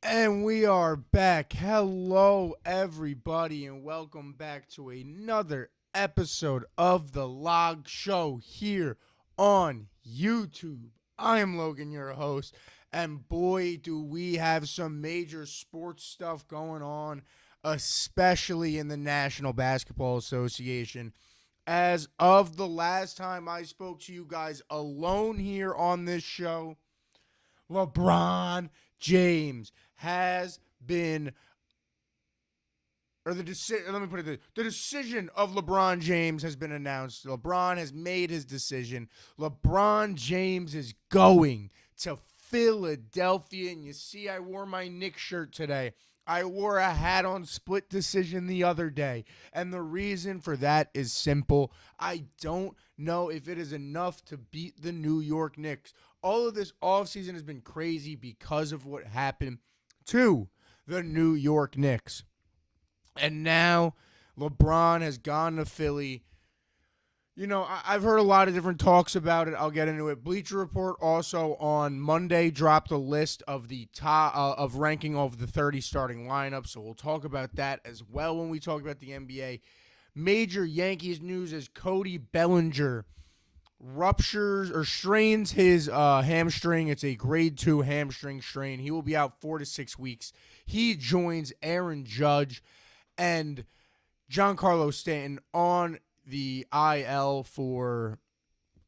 And we are back. Hello, everybody, and welcome back to another episode of The Log Show here on YouTube. I am Logan, your host, and boy, do we have some major sports stuff going on, especially in the National Basketball Association. As of the last time I spoke to you guys alone here on this show, LeBron James has been, or the decision, let me put it this, the decision of LeBron James has been announced. LeBron has made his decision. LeBron James is going to Philadelphia. And you see, I wore my Knicks shirt today. I wore a hat on split decision the other day. And the reason for that is simple. I don't know if it is enough to beat the New York Knicks. All of this offseason has been crazy because of what happened to the New York Knicks. And now LeBron has gone to Philly. You know, I've heard a lot of different talks about it. I'll get into it. Bleacher Report also on Monday dropped a list of the top of ranking of the 30 starting lineup. So we'll talk about that as well when we talk about the NBA. Major Yankees news as Cody Bellinger ruptures or strains his hamstring. It's a grade 2 hamstring strain. He will be out 4 to 6 weeks. He joins Aaron Judge and Giancarlo Stanton on the IL for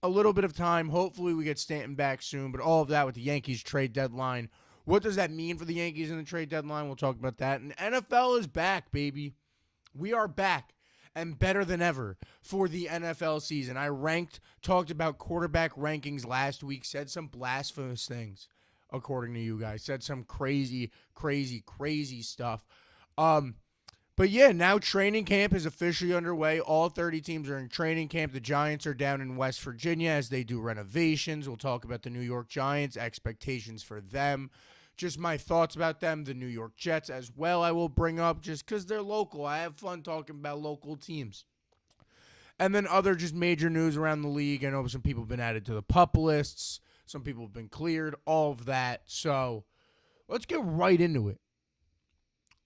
a little bit of time. Hopefully we get Stanton back soon, but all of that with the Yankees trade deadline. What does that mean for the Yankees in the trade deadline? We'll talk about that. And NFL is back, baby. We are back and better than ever for the NFL season. I talked about quarterback rankings last week, said some blasphemous things, according to you guys. Said some crazy, crazy, crazy stuff. But yeah, now training camp is officially underway. All 30 teams are in training camp. The Giants are down in West Virginia as they do renovations. We'll talk about the New York Giants, expectations for them, just my thoughts about them. The New York Jets as well I will bring up just because they're local. I have fun talking about local teams. And then other just major news around the league. I know some people have been added to the PUP lists. Some people have been cleared. All of that. So let's get right into it.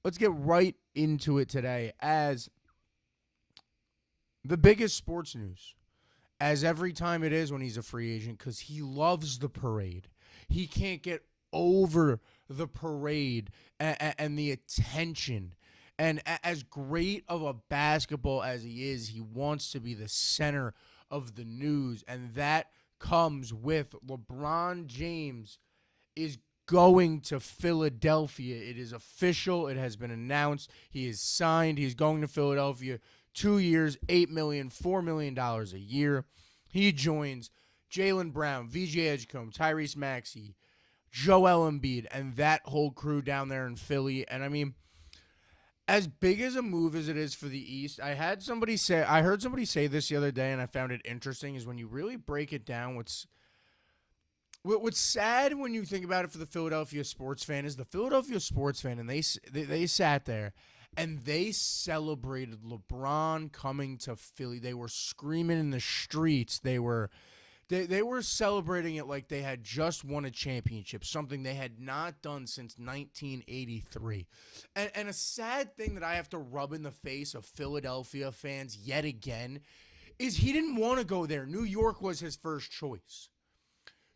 Let's get right into it today as the biggest sports news, as every time it is when he's a free agent, because he loves the parade. He can't get over the parade and the attention. And as great of a basketball as he is, he wants to be the center of the news. And that comes with LeBron James is going to Philadelphia. It is official. It has been announced. He is signed. He's going to Philadelphia. 2 years, $8 million, $4 million a year. He joins Jaylen Brown, VJ Edgecombe, Tyrese Maxey, Joel Embiid, and that whole crew down there in Philly. And I mean, as big as a move as it is for the East, I heard somebody say this the other day, and I found it interesting, is when you really break it down, What's sad when you think about it for the Philadelphia sports fan is the Philadelphia sports fan, and they sat there and they celebrated LeBron coming to Philly. They were screaming in the streets. They were celebrating it like they had just won a championship, something they had not done since 1983. And a sad thing that I have to rub in the face of Philadelphia fans yet again is he didn't want to go there. New York was his first choice.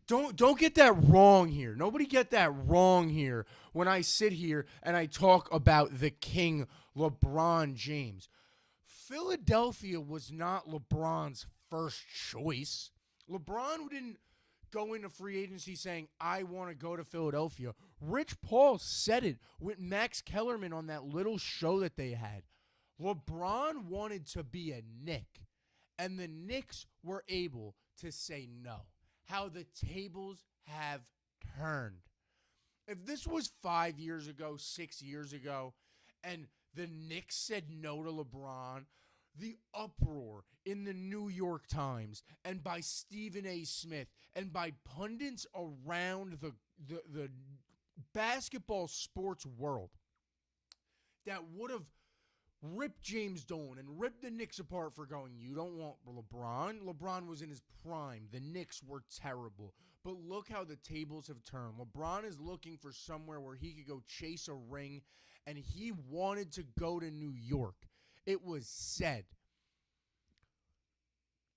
Don't get that wrong here. Nobody get that wrong here when I sit here and I talk about the king, LeBron James. Philadelphia was not LeBron's first choice. LeBron didn't go into free agency saying, I want to go to Philadelphia. Rich Paul said it with Max Kellerman on that little show that they had. LeBron wanted to be a Knick, and the Knicks were able to say no. How the tables have turned. If this was 5 years ago, 6 years ago, and the Knicks said no to LeBron, the uproar in the New York Times and by Stephen A. Smith and by pundits around the basketball sports world that would have rip James Dolan and rip the Knicks apart for going, you don't want LeBron? LeBron was in his prime. The Knicks were terrible. But look how the tables have turned. LeBron is looking for somewhere where he could go chase a ring, and he wanted to go to New York. It was said.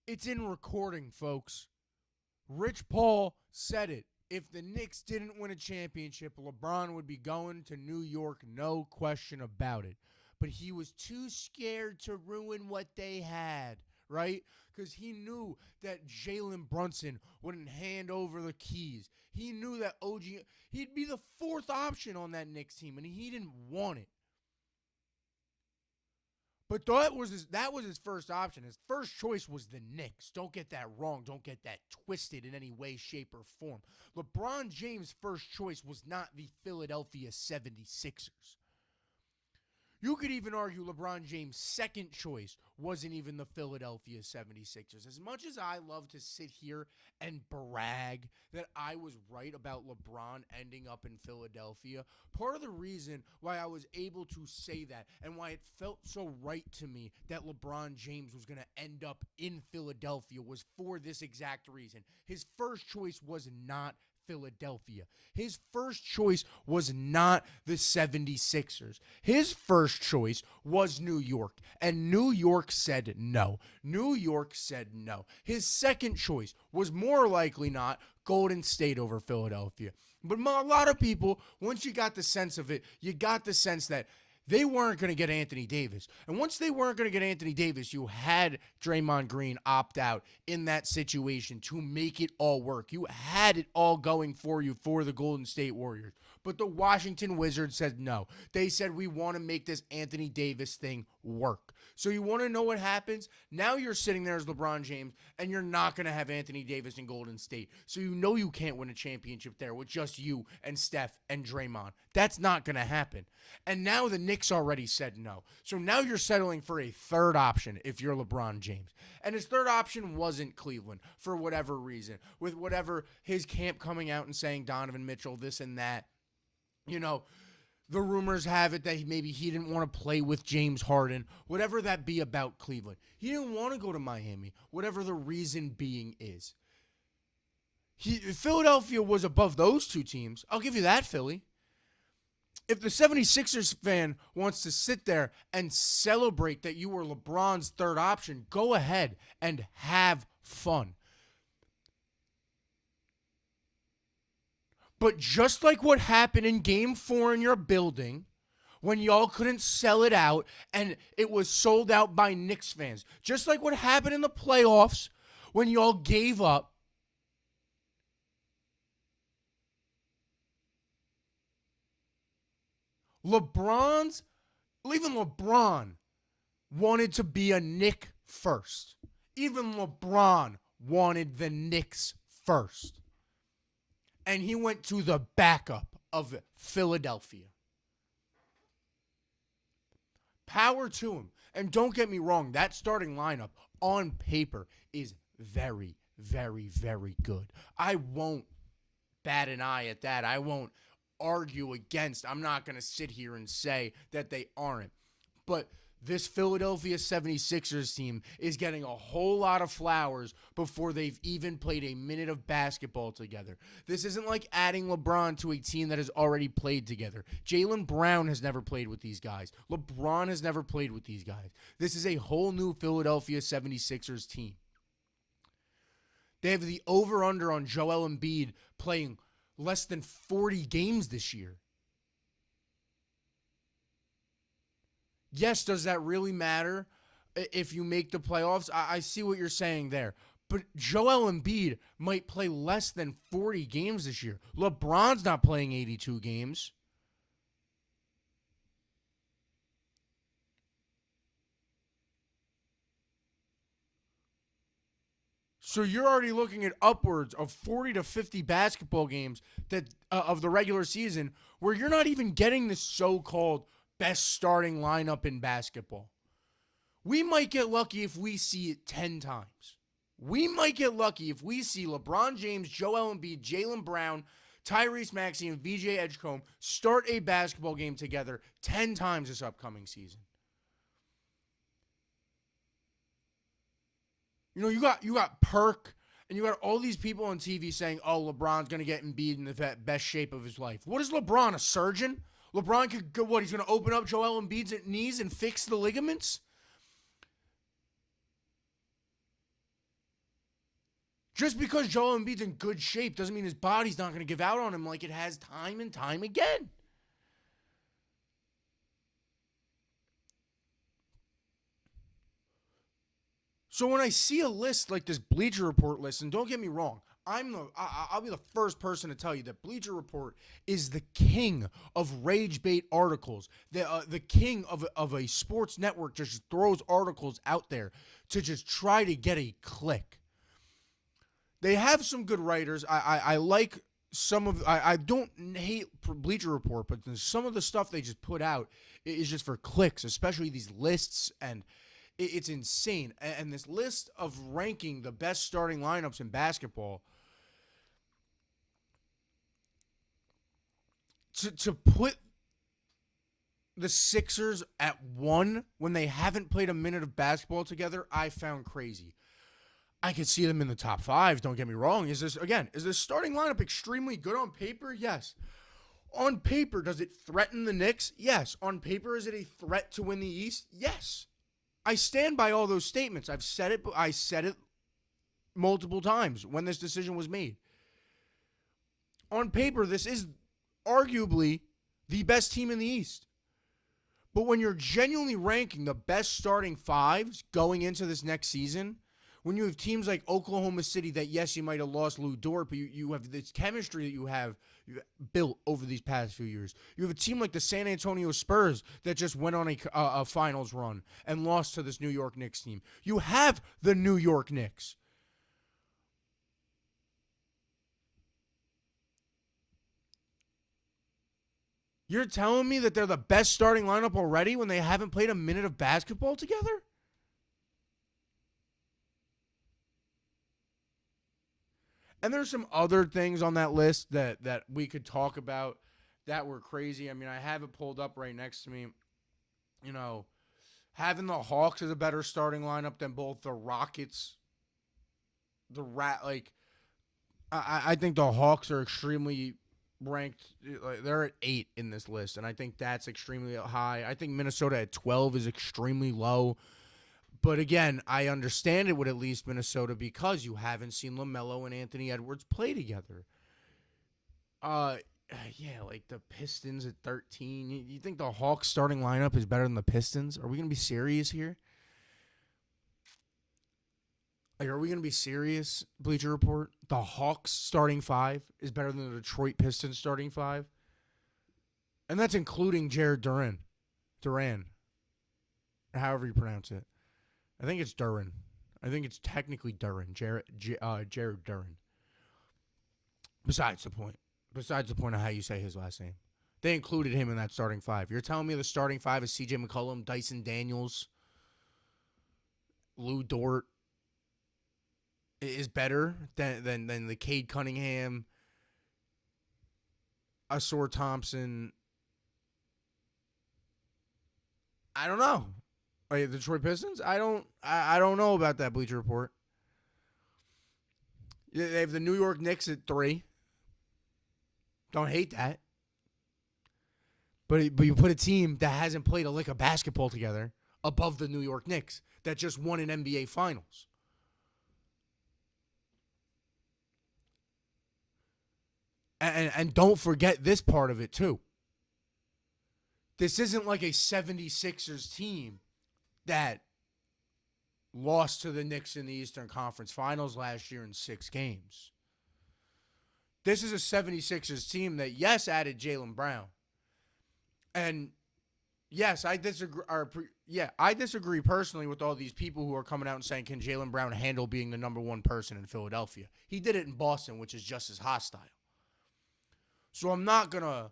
It's in recording, folks. Rich Paul said it. If the Knicks didn't win a championship, LeBron would be going to New York, no question about it. But he was too scared to ruin what they had, right? Because he knew that Jalen Brunson wouldn't hand over the keys. He knew that he'd be the fourth option on that Knicks team, and he didn't want it. But that was his first option. His first choice was the Knicks. Don't get that wrong. Don't get that twisted in any way, shape, or form. LeBron James' first choice was not the Philadelphia 76ers. You could even argue LeBron James' second choice wasn't even the Philadelphia 76ers. As much as I love to sit here and brag that I was right about LeBron ending up in Philadelphia, part of the reason why I was able to say that and why it felt so right to me that LeBron James was going to end up in Philadelphia was for this exact reason. His first choice was not Philadelphia. His first choice was not the 76ers. His first choice was New York, and New York said no. New York said no. His second choice was more likely not Golden State over Philadelphia. But a lot of people, once you got the sense of it, you got the sense that they weren't going to get Anthony Davis. And once they weren't going to get Anthony Davis, you had Draymond Green opt out in that situation to make it all work. You had it all going for you for the Golden State Warriors. But the Washington Wizards said no. They said, we want to make this Anthony Davis thing work. So you want to know what happens? Now you're sitting there as LeBron James, and you're not going to have Anthony Davis in Golden State. So you know you can't win a championship there with just you and Steph and Draymond. That's not going to happen. And now the Knicks already said no. So now you're settling for a third option if you're LeBron James. And his third option wasn't Cleveland for whatever reason, with whatever his camp coming out and saying Donovan Mitchell, this and that. You know, the rumors have it that maybe he didn't want to play with James Harden, whatever that be about Cleveland. He didn't want to go to Miami, whatever the reason being is. Philadelphia was above those two teams. I'll give you that, Philly. If the 76ers fan wants to sit there and celebrate that you were LeBron's third option, go ahead and have fun. But just like what happened in Game 4 in your building, when y'all couldn't sell it out and it was sold out by Knicks fans, just like what happened in the playoffs when y'all gave up, even LeBron wanted to be a Knick first. Even LeBron wanted the Knicks first. And he went to the backup of Philadelphia. Power to him. And don't get me wrong, that starting lineup on paper is very, very, very good. I won't bat an eye at that. I won't argue against. I'm not going to sit here and say that they aren't. But this Philadelphia 76ers team is getting a whole lot of flowers before they've even played a minute of basketball together. This isn't like adding LeBron to a team that has already played together. Jaylen Brown has never played with these guys. LeBron has never played with these guys. This is a whole new Philadelphia 76ers team. They have the over-under on Joel Embiid playing less than 40 games this year. Yes, does that really matter if you make the playoffs? I see what you're saying there. But Joel Embiid might play less than 40 games this year. LeBron's not playing 82 games. So you're already looking at upwards of 40 to 50 basketball games that of the regular season where you're not even getting this so-called best starting lineup in basketball. We might get lucky if we see it 10 times. We might get lucky if we see LeBron James, Joel Embiid, Jaylen Brown, Tyrese Maxey, and VJ Edgecombe start a basketball game together 10 times this upcoming season. You got Perk, and you got all these people on TV saying, "Oh, LeBron's gonna get Embiid in the best shape of his life." What is LeBron, a surgeon? LeBron could go. What, he's gonna open up Joel Embiid's knees and fix the ligaments? Just because Joel Embiid's in good shape doesn't mean his body's not gonna give out on him like it has time and time again. So when I see a list like this Bleacher Report list, and don't get me wrong, I'll be the first person to tell you that Bleacher Report is the king of rage bait articles. The king of a sports network just throws articles out there to just try to get a click. They have some good writers. I like some of. I don't hate Bleacher Report, but some of the stuff they just put out is just for clicks, especially these lists, and it's insane. And this list of ranking the best starting lineups in basketball, to put the Sixers at 1 when they haven't played a minute of basketball together, I found crazy. I could see them in the top 5, don't get me wrong. Is this starting lineup extremely good on paper? Yes. On paper, does it threaten the Knicks? Yes. On paper, is it a threat to win the East? Yes. I stand by all those statements. I've said it, but I said it multiple times when this decision was made. On paper, this is arguably the best team in the East. But when you're genuinely ranking the best starting 5s going into this next season, when you have teams like Oklahoma City that, yes, you might have lost Lou Dort, but you have this chemistry that you have built over these past few years. You have a team like the San Antonio Spurs that just went on a finals run and lost to this New York Knicks team. You have the New York Knicks. You're telling me that they're the best starting lineup already when they haven't played a minute of basketball together? And there's some other things on that list that we could talk about that were crazy. I mean, I have it pulled up right next to me. You know, having the Hawks as a better starting lineup than both the Rockets, I think the Hawks are extremely ranked. Like, they're at 8 in this list, and I think that's extremely high. I think Minnesota at 12 is extremely low. But again, I understand it would at least Minnesota because you haven't seen LaMelo and Anthony Edwards play together. Yeah, like the Pistons at 13. You think the Hawks starting lineup is better than the Pistons? Are we going to be serious here? Like, are we going to be serious, Bleacher Report? The Hawks starting 5 is better than the Detroit Pistons starting 5? And that's including Jared Duran, however you pronounce it. I think it's Duran. I think it's technically Duran. Jared Duran. Besides the point. Besides the point of how you say his last name. They included him in that starting 5. You're telling me the starting 5 is CJ McCollum, Dyson Daniels, Lou Dort is better than the Cade Cunningham, Asor Thompson. I don't know. The Detroit Pistons? I don't know about that, Bleacher Report. They have the New York Knicks at 3. Don't hate that. But you put a team that hasn't played a lick of basketball together above the New York Knicks that just won an NBA Finals. And don't forget this part of it, too. This isn't like a 76ers team that lost to the Knicks in the Eastern Conference Finals last year in 6 games. This is a 76ers team that, yes, added Jaylen Brown. And, yes, I disagree personally with all these people who are coming out and saying, can Jaylen Brown handle being the number 1 person in Philadelphia? He did it in Boston, which is just as hostile. So I'm not going to...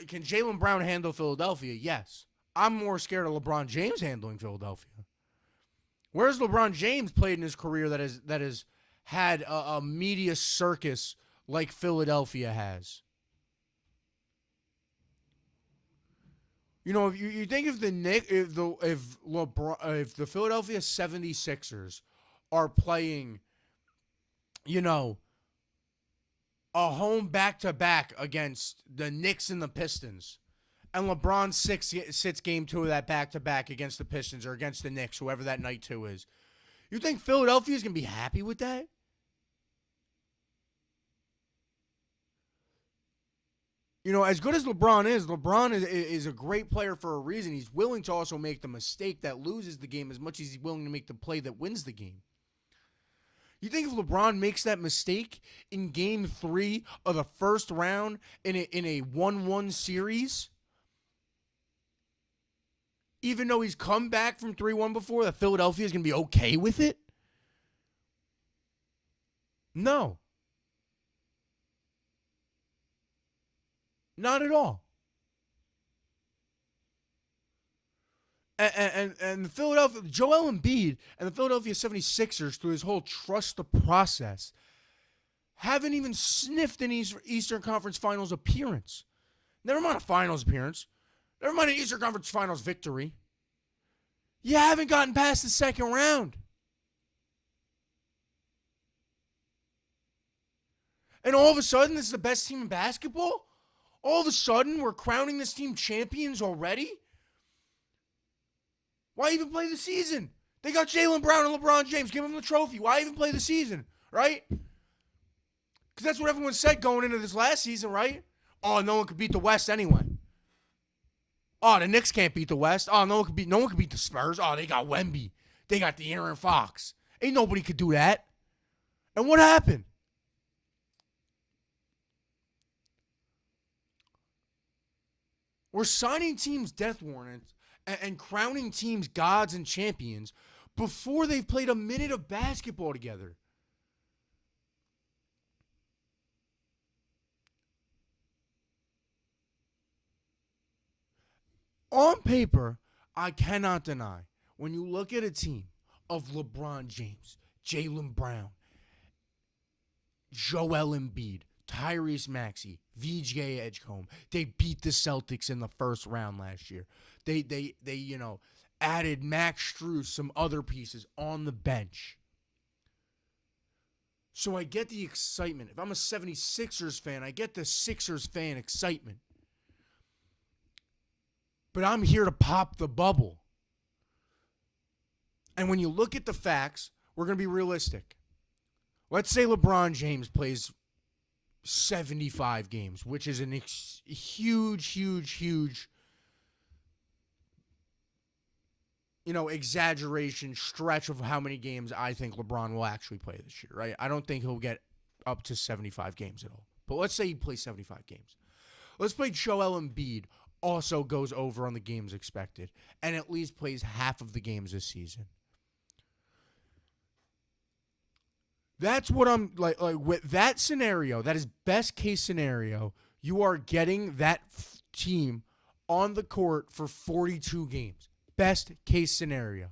can Jaylen Brown handle Philadelphia? Yes. I'm more scared of LeBron James handling Philadelphia. Where's LeBron James played in his career that has had a media circus like Philadelphia has? You know, if you think if the Philadelphia 76ers are playing, you know, a home back-to-back against the Knicks and the Pistons, and LeBron sits game 2 of that back-to-back against the Pistons or against the Knicks, whoever that night 2 is, you think Philadelphia is going to be happy with that? You know, as good as LeBron is a great player for a reason. He's willing to also make the mistake that loses the game as much as he's willing to make the play that wins the game. You think if LeBron makes that mistake in Game 3 of the first round in a 1-1 series, even though he's come back from 3-1 before, that Philadelphia is going to be okay with it? No. Not at all. And the Philadelphia, Joel Embiid and the Philadelphia 76ers, through his whole trust the process, haven't even sniffed an Eastern Conference Finals appearance. Never mind a Finals appearance. Never mind an Eastern Conference Finals victory. You haven't gotten past the second round. And all of a sudden, this is the best team in basketball? All of a sudden, we're crowning this team champions already? Why even play the season? They got Jaylen Brown and LeBron James. Give them the trophy. Why even play the season, right? Because that's what everyone said going into this last season, right? Oh, no one could beat the West anyway. Oh, the Knicks can't beat the West. Oh, no one could beat the Spurs. Oh, they got Wemby. They got the Aaron Fox. Ain't nobody could do that. And what happened? We're signing teams death warrants and crowning teams gods and champions before they've played a minute of basketball together. On paper, I cannot deny, when you look at a team of LeBron James, Jaylen Brown, Joel Embiid, Tyrese Maxey, VJ Edgecombe, they beat the Celtics in the first round last year. They added Max Strus, some other pieces on the bench. So I get the excitement. If I'm a 76ers fan, I get the Sixers fan excitement. But I'm here to pop the bubble. And when you look at the facts, we're going to be realistic. Let's say LeBron James plays 75 games, which is an huge exaggeration stretch of how many games I think LeBron will actually play this year, right? I don't think he'll get up to 75 games at all. But let's say he plays 75 games. Let's play Joel Embiid also goes over on the games expected and at least plays half of the games this season. That's what I'm like with that scenario. That is best case scenario. You are getting that team on the court for 42 games. Best case scenario.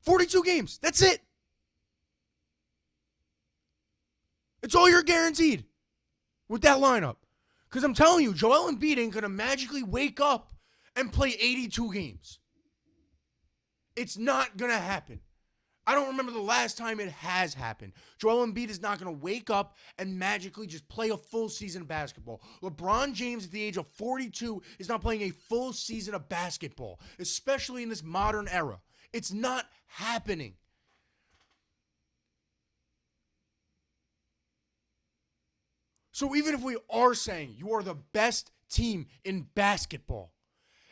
42 games. That's it. It's all you're guaranteed with that lineup. Because I'm telling you, Joel Embiid ain't going to magically wake up and play 82 games. It's not going to happen. I don't remember the last time it has happened. Joel Embiid is not going to wake up and magically just play a full season of basketball. LeBron James at the age of 42 is not playing a full season of basketball, especially in this modern era. It's not happening. So even if we are saying you are the best team in basketball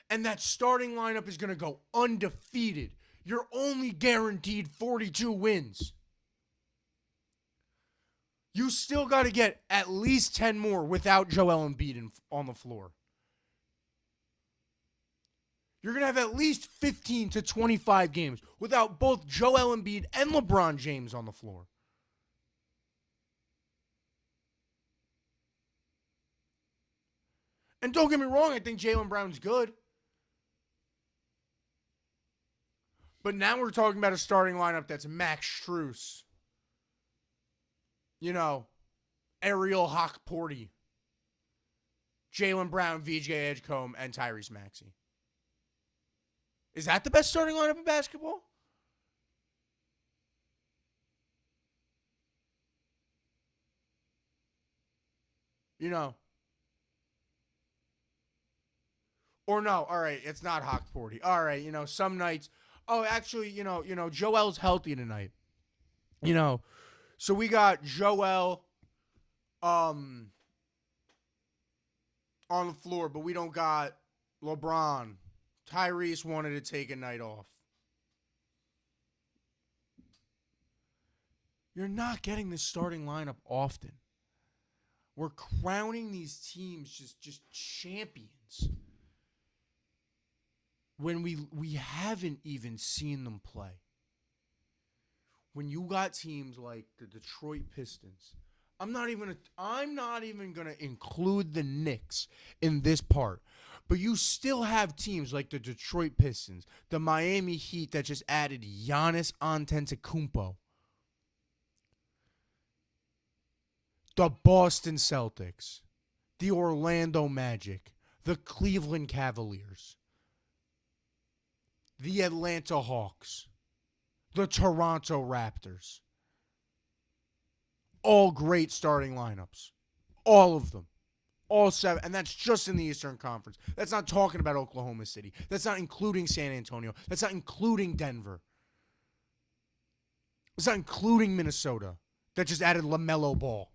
and that starting lineup is going to go undefeated, you're only guaranteed 42 wins. You still got to get at least 10 more without Joel Embiid on the floor. You're going to have at least 15 to 25 games without both Joel Embiid and LeBron James on the floor. And don't get me wrong, I think Jaylen Brown's good. But now we're talking about a starting lineup that's Max Strus. Ariel Hockporty. Jaylen Brown, VJ Edgecombe, and Tyrese Maxey. Is that the best starting lineup in basketball? You know. Or no, all right, it's not Hawkporty. All right, some nights. Oh, actually, Joel's healthy tonight. You know, so we got Joel um on the floor, but we don't got LeBron. Tyrese wanted to take a night off. You're not getting this starting lineup often. We're crowning these teams just champions when we haven't even seen them play. When you got teams like the Detroit Pistons, I'm not even gonna include the Knicks in this part. But you still have teams like the Detroit Pistons, the Miami Heat that just added Giannis Antetokounmpo, the Boston Celtics, the Orlando Magic, the Cleveland Cavaliers, the Atlanta Hawks, the Toronto Raptors. All great starting lineups. All of them. All 7. And that's just in the Eastern Conference. That's not talking about Oklahoma City. That's not including San Antonio. That's not including Denver. It's not including Minnesota that just added LaMelo Ball.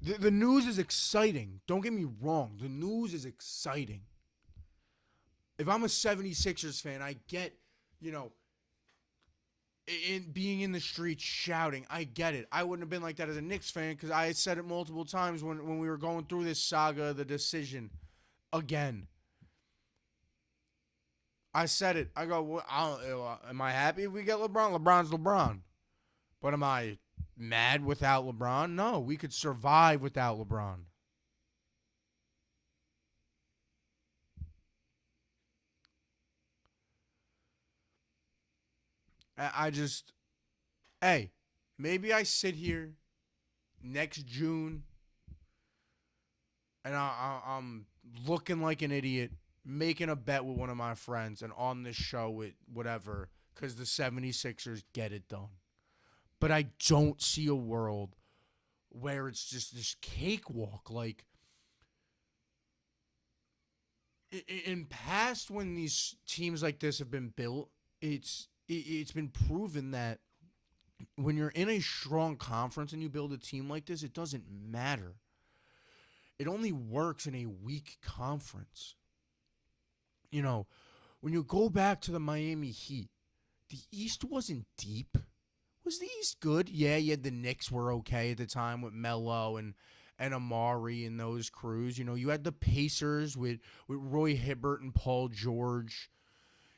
The news is exciting. Don't get me wrong. The news is exciting. If I'm a 76ers fan, I get, being in the streets shouting. I get it. I wouldn't have been like that as a Knicks fan because I said it multiple times when we were going through this saga, the decision again. I said it. I go, am I happy if we get LeBron? LeBron's LeBron. But am I mad without LeBron? No, we could survive without LeBron. Hey, maybe I sit here next June and I'm looking like an idiot, making a bet with one of my friends and on this show with whatever, because the 76ers get it done. But I don't see a world where it's just this cakewalk. Like, in past when these teams like this have been built, it's been proven that when you're in a strong conference and you build a team like this, it doesn't matter. It only works in a weak conference. When you go back to the Miami Heat, the East wasn't deep. Was the East good? Yeah, you had the Knicks were okay at the time with Melo and Amari and those crews. You had the Pacers with Roy Hibbert and Paul George.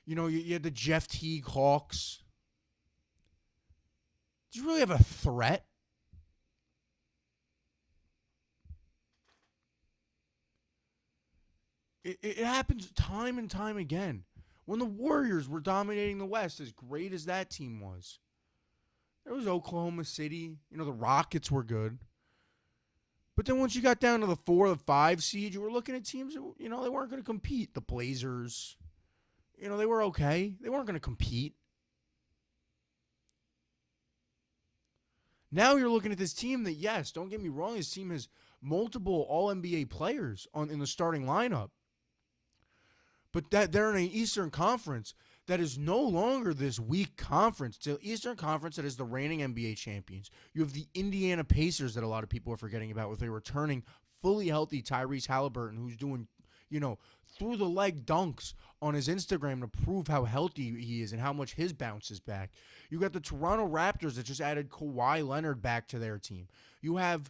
You had the Jeff Teague Hawks. Did you really have a threat? It happens time and time again. When the Warriors were dominating the West, as great as that team was, there was Oklahoma City. The Rockets were good. But then once you got down to the 4 or 5 seed, you were looking at teams that, they weren't going to compete. The Blazers, they were okay. They weren't going to compete. Now you're looking at this team that, yes, don't get me wrong, this team has multiple All-NBA players in the starting lineup. But that they're in an Eastern Conference that is no longer this weak conference. It's the Eastern Conference that is the reigning NBA champions. You have the Indiana Pacers that a lot of people are forgetting about with a returning fully healthy Tyrese Halliburton, who's doing, through the leg dunks on his Instagram to prove how healthy he is and how much his bounce is back. You got the Toronto Raptors that just added Kawhi Leonard back to their team. You have,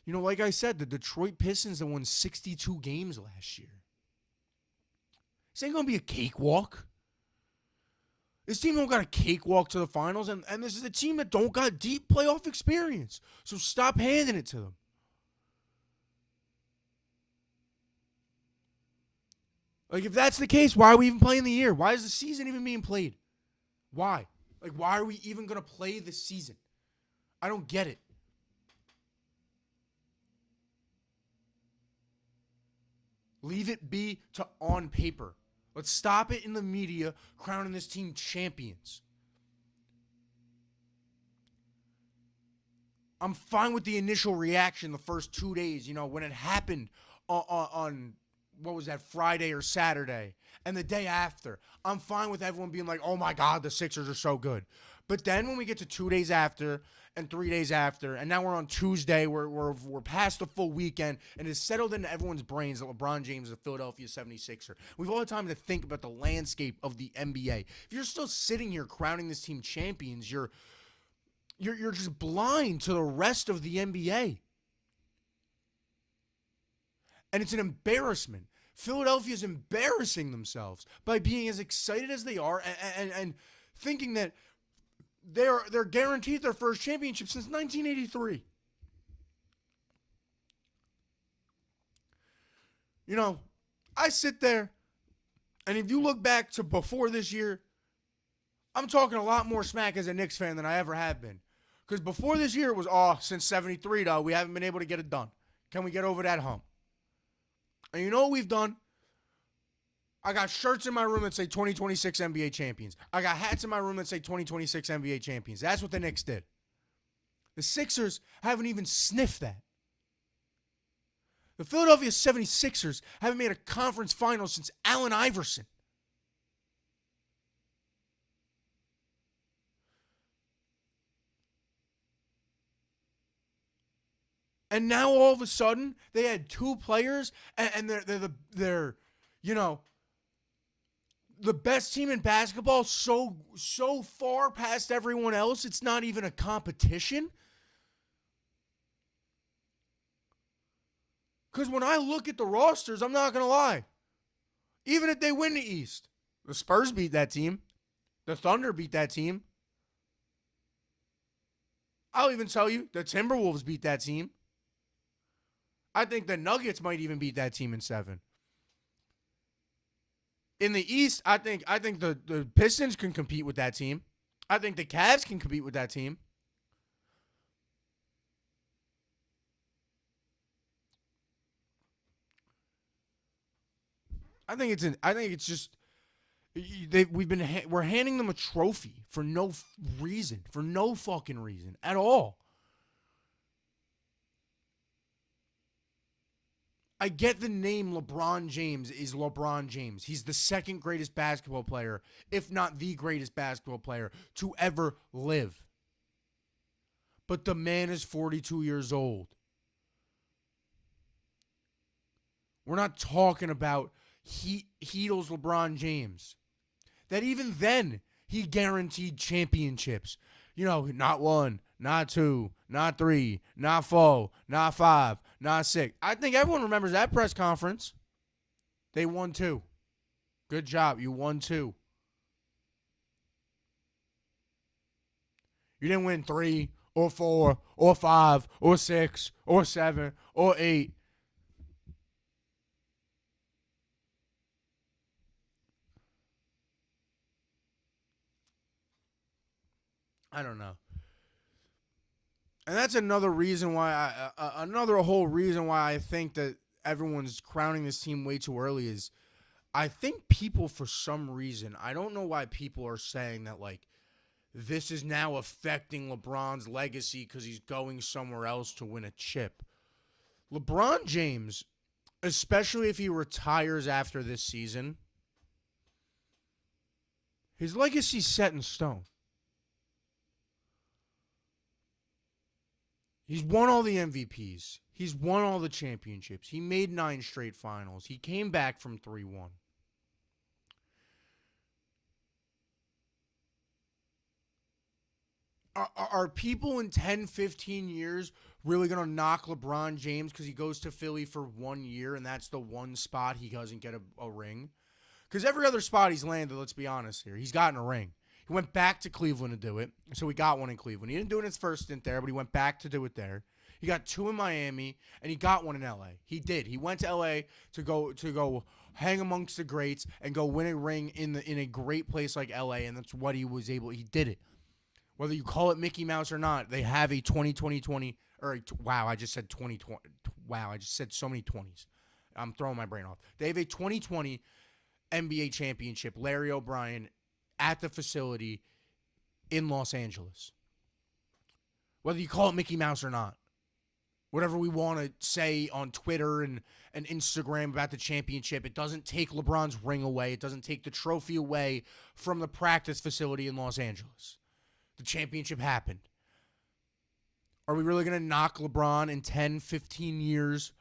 like I said, the Detroit Pistons that won 62 games last year. This ain't going to be a cakewalk. This team don't got a cakewalk to the finals, and this is a team that don't got deep playoff experience. So stop handing it to them. Like, if that's the case, why are we even playing the year? Why is the season even being played? Why? Like, why are we even going to play this season? I don't get it. Leave it be to on paper. Let's stop it in the media crowning this team champions. I'm fine with the initial reaction the first 2 days, when it happened on what was that, Friday or Saturday, and the day after. I'm fine with everyone being like, oh my God, the Sixers are so good. But then when we get to 2 days after and 3 days after, and now we're on Tuesday, we're past the full weekend, and it's settled into everyone's brains that LeBron James is a Philadelphia 76er. We've all had time to think about the landscape of the NBA. If you're still sitting here crowning this team champions, you're just blind to the rest of the NBA. And it's an embarrassment. Philadelphia's embarrassing themselves by being as excited as they are and thinking that they're guaranteed their first championship since 1983. I sit there, and if you look back to before this year, I'm talking a lot more smack as a Knicks fan than I ever have been. Because before this year, it was, since 73, though, we haven't been able to get it done. Can we get over that hump? And you know what we've done? I got shirts in my room that say 2026 NBA champions. I got hats in my room that say 2026 NBA champions. That's what the Knicks did. The Sixers haven't even sniffed that. The Philadelphia 76ers haven't made a conference final since Allen Iverson. And now all of a sudden they had two players, and they're the best team in basketball so far past everyone else. It's not even a competition. Because when I look at the rosters, I'm not gonna lie. Even if they win the East, the Spurs beat that team. The Thunder beat that team. I'll even tell you the Timberwolves beat that team. I think the Nuggets might even beat that team in 7. In the East, I think the Pistons can compete with that team. I think the Cavs can compete with that team. I think it's just we're handing them a trophy for no reason, for no fucking reason at all. I get the name LeBron James is LeBron James. He's the second greatest basketball player, if not the greatest basketball player to ever live. But the man is 42 years old. We're not talking about Heatles LeBron James. That even then, he guaranteed championships. Not 1, not 2, not 3, not 4, not 5, not 6. I think everyone remembers that press conference. They won 2. Good job. You won 2. You didn't win 3 or 4 or 5 or 6 or 7 or 8. I don't know. And that's another reason why another whole reason why I think that everyone's crowning this team way too early is I think people, for some reason, I don't know why people are saying that, this is now affecting LeBron's legacy because he's going somewhere else to win a chip. LeBron James, especially if he retires after this season, his legacy's set in stone. He's won all the MVPs. He's won all the championships. He made 9 straight finals. He came back from 3-1. Are people in 10, 15 years really going to knock LeBron James because he goes to Philly for 1 year and that's the one spot he doesn't get a ring? Because every other spot he's landed, let's be honest here, he's gotten a ring. He went back to Cleveland to do it, so he got one in Cleveland. He didn't do it in his first stint there, but he went back to do it there. He got 2 in Miami, and he got 1 in L.A. He did. He went to L.A. to go hang amongst the greats and go win a ring in a great place like L.A., and that's what he was able. He did it. Whether you call it Mickey Mouse or not, they have a 2020 or wow, I just said 2020. Wow, I just said so many 20s. I'm throwing my brain off. They have a 2020 NBA championship, Larry O'Brien, at the facility in Los Angeles. Whether you call it Mickey Mouse or not. Whatever we want to say on Twitter and Instagram about the championship, it doesn't take LeBron's ring away. It doesn't take the trophy away from the practice facility in Los Angeles. The championship happened. Are we really going to knock LeBron in 10, 15 years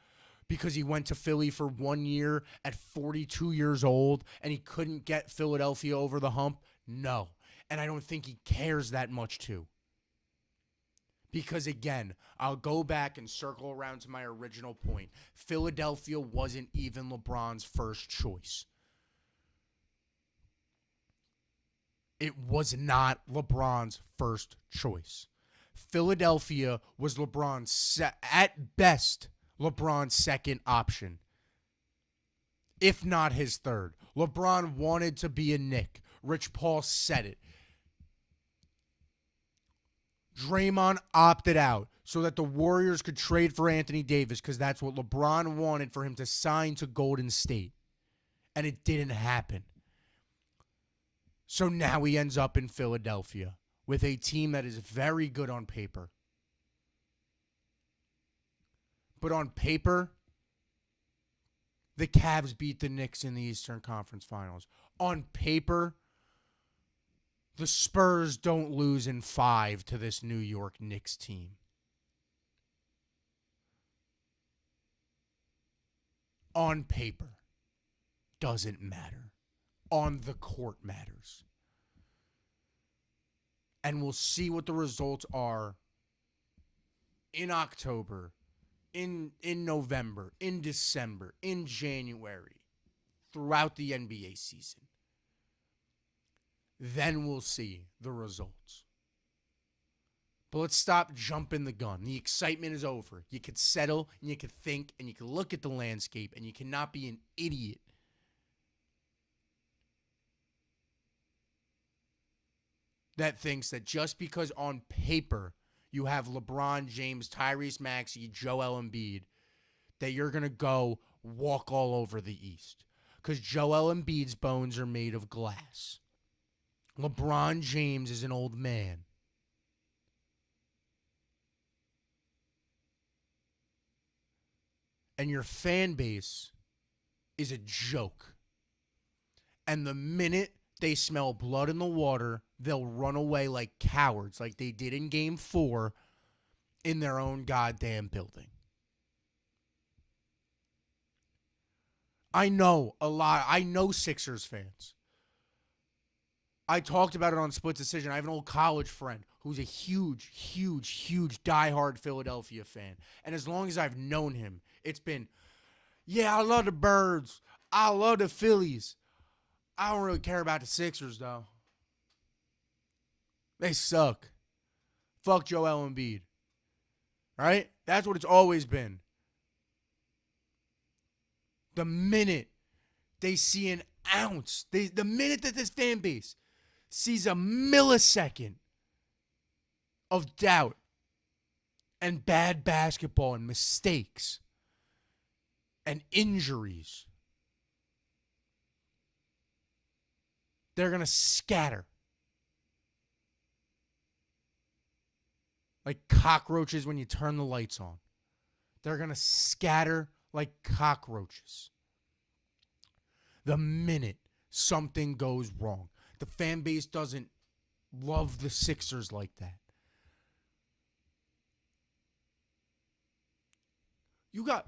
because he went to Philly for 1 year at 42 years old and he couldn't get Philadelphia over the hump? No. And I don't think he cares that much too. Because again, I'll go back and circle around to my original point. Philadelphia wasn't even LeBron's first choice. It was not LeBron's first choice. Philadelphia was at best, LeBron's second option, if not his third. LeBron wanted to be a Knick. Rich Paul said it. Draymond opted out so that the Warriors could trade for Anthony Davis because that's what LeBron wanted for him to sign to Golden State. And it didn't happen. So now he ends up in Philadelphia with a team that is very good on paper. But on paper, the Cavs beat the Knicks in the Eastern Conference Finals. On paper, the Spurs don't lose in 5 to this New York Knicks team. On paper, doesn't matter. On the court matters. And we'll see what the results are in October, in November, in December, in January, throughout the NBA season. Then we'll see the results. But let's stop jumping the gun. The excitement is over. You could settle, and you could think, and you could look at the landscape, and you cannot be an idiot that thinks that just because on paper you have LeBron James, Tyrese Maxey, Joel Embiid, that you're going to go walk all over the East. Because Joel Embiid's bones are made of glass. LeBron James is an old man. And your fan base is a joke. And the minute they smell blood in the water, they'll run away like cowards, like they did in Game 4 in their own goddamn building. I know a lot. I know Sixers fans. I talked about it on Split Decision. I have an old college friend who's a huge, huge, huge diehard Philadelphia fan. And as long as I've known him, it's been, yeah, I love the Birds. I love the Phillies. I don't really care about the Sixers, though. They suck. Fuck Joel Embiid. Right? That's what it's always been. The minute they see an ounce, the minute that this fan base sees a millisecond of doubt and bad basketball and mistakes and injuries, they're going to scatter like cockroaches when you turn the lights on. They're going to scatter like cockroaches the minute something goes wrong. The fan base doesn't love the Sixers like that. You got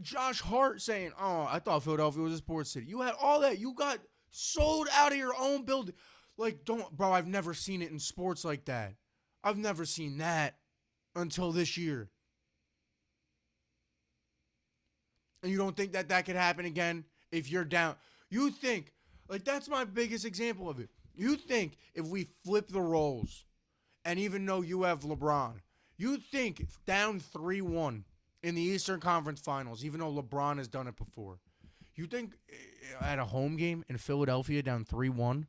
Josh Hart saying, "Oh, I thought Philadelphia was a sports city." You had all that. You got sold out of your own building. Like, bro, I've never seen it in sports like that. I've never seen that until this year. And you don't think that could happen again if you're down? You think, like, that's my biggest example of it. You think if we flip the roles, and even though you have LeBron, you think down 3-1 in the Eastern Conference Finals, even though LeBron has done it before, you think at a home game in Philadelphia down 3-1,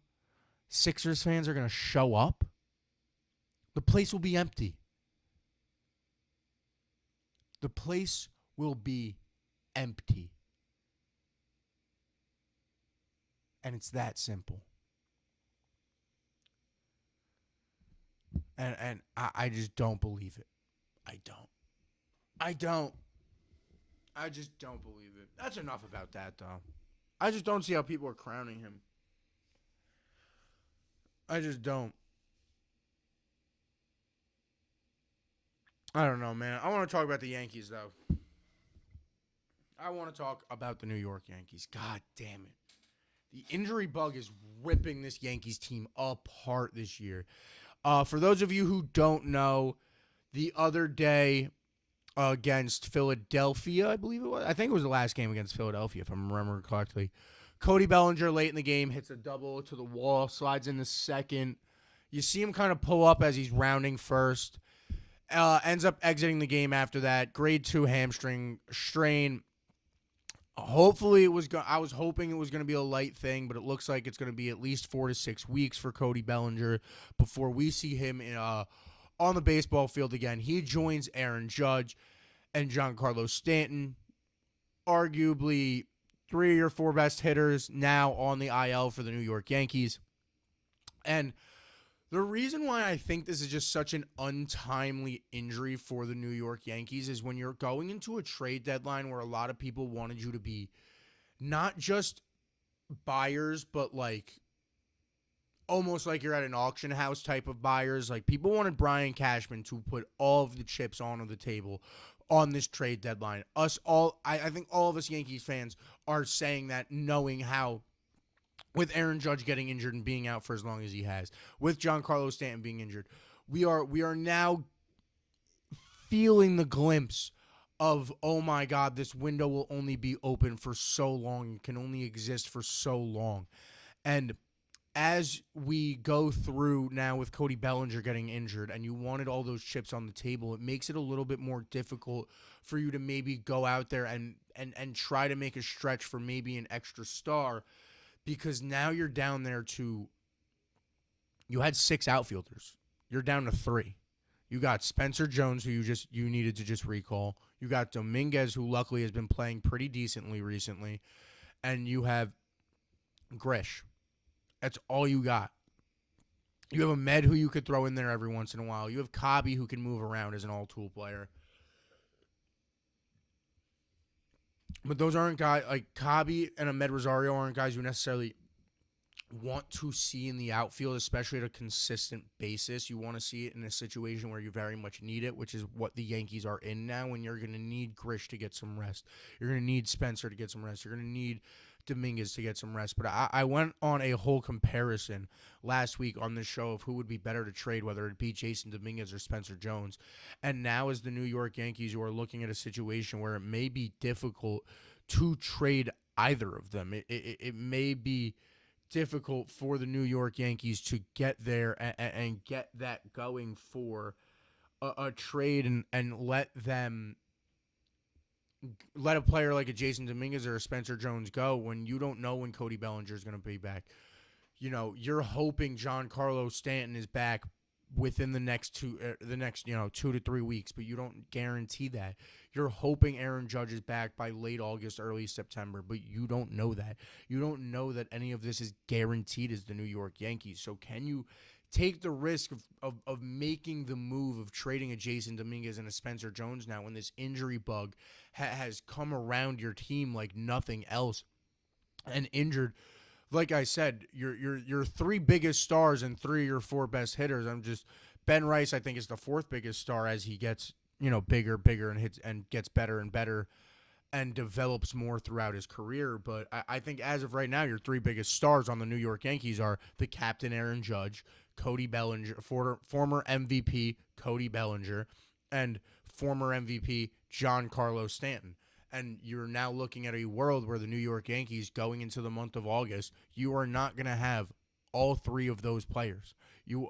Sixers fans are going to show up? The place will be empty. The place will be empty. And it's that simple. And I just don't believe it. I don't. I don't. I just don't believe it. That's enough about that, though. I just don't see how people are crowning him. I just don't. I don't know, man. I want to talk about the Yankees, though. I want to talk about the New York Yankees. God damn it. The injury bug is ripping this Yankees team apart this year. For those of you who don't know, the other day against Philadelphia, I believe it was. I think it was the last game against Philadelphia, if I'm remembering correctly. Cody Bellinger, late in the game, hits a double to the wall, slides in the second. You see him kind of pull up as he's rounding first. Ends up exiting the game after that. Grade 2 hamstring strain. Hopefully it was. I was hoping it was going to be a light thing, but it looks like it's going to be at least 4 to 6 weeks for Cody Bellinger before we see him on the baseball field again. He joins Aaron Judge and Giancarlo Stanton, arguably 3 or 4 best hitters now on the IL for the New York Yankees. And the reason why I think this is just such an untimely injury for the New York Yankees is when you're going into a trade deadline where a lot of people wanted you to be not just buyers, but like almost like you're at an auction house type of buyers. Like people wanted Brian Cashman to put all of the chips on the table on this trade deadline. I think all of us Yankees fans are saying that knowing how with Aaron Judge getting injured and being out for as long as he has, with Giancarlo Stanton being injured, we are now feeling the glimpse of, oh my God, this window will only be open for so long, it can only exist for so long. And as we go through now with Cody Bellinger getting injured and you wanted all those chips on the table, it makes it a little bit more difficult for you to maybe go out there and try to make a stretch for maybe an extra star. Because now you're down there to, you had 6 outfielders. You're down to 3. You got Spencer Jones, who you needed to just recall. You got Dominguez, who luckily has been playing pretty decently recently. And you have Grish. That's all you got. You have Ahmed, who you could throw in there every once in a while. You have Cobby, who can move around as an all-tool player. But those aren't guys, like Cobby and Ahmed Rosario aren't guys who necessarily want to see in the outfield, especially at a consistent basis. You want to see it in a situation where you very much need it, which is what the Yankees are in now, when you're going to need Grish to get some rest. You're going to need Spencer to get some rest. You're going to need Dominguez to get some rest. But I went on a whole comparison last week on the show of who would be better to trade, whether it be Jason Dominguez or Spencer Jones. And now as the New York Yankees, you are looking at a situation where it may be difficult to trade either of them. It may be difficult for the New York Yankees to get there and get that going for a trade and let a player like a Jason Dominguez or a Spencer Jones go when you don't know when Cody Bellinger is going to be back. You know, you're hoping Giancarlo Stanton is back within the next 2 to 3 weeks, but you don't guarantee that. You're hoping Aaron Judge is back by late August, early September, but you don't know that. You don't know that any of this is guaranteed as the New York Yankees. So can you take the risk of making the move of trading a Jason Dominguez and a Spencer Jones now when this injury bug has come around your team like nothing else and injured? Like I said, your 3 biggest stars and 3 or 4 best hitters. Ben Rice, I think, is the 4th biggest star as he gets, bigger and hits and gets better and better and develops more throughout his career. But I think as of right now, your 3 biggest stars on the New York Yankees are the captain, Aaron Judge, Cody Bellinger, former MVP Cody Bellinger, and former MVP Giancarlo Stanton. And you're now looking at a world where the New York Yankees, going into the month of August, you are not going to have all 3 of those players. You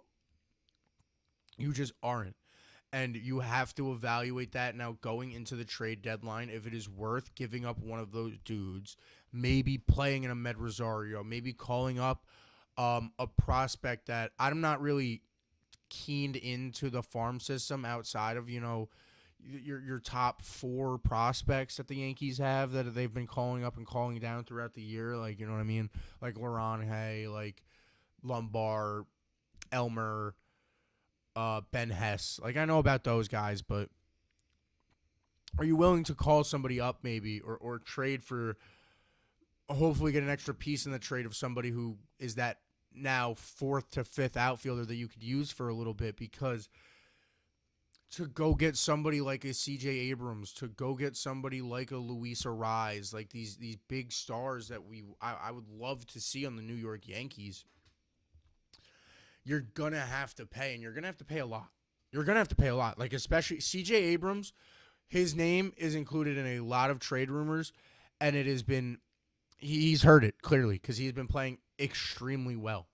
just aren't. And you have to evaluate that now going into the trade deadline, if it is worth giving up one of those dudes, maybe playing in Ahmed Rosario, maybe calling up a prospect that I'm not really keened into the farm system outside of, your top four prospects that the Yankees have that they've been calling up and calling down throughout the year. Like, you know what I mean? Like Laron Hay, like Lumbar, Elmer, Ben Hess. Like, I know about those guys, but are you willing to call somebody up maybe or trade for, hopefully get an extra piece in the trade of somebody who is that now fourth to fifth outfielder that you could use for a little bit? Because to go get somebody like a C.J. Abrams, to go get somebody like a Luis Ariz, like these big stars that I would love to see on the New York Yankees, you're going to have to pay, and you're going to have to pay a lot. You're going to have to pay a lot. Like, especially C.J. Abrams, his name is included in a lot of trade rumors, and it has been, he's heard it clearly because he's been playing extremely well.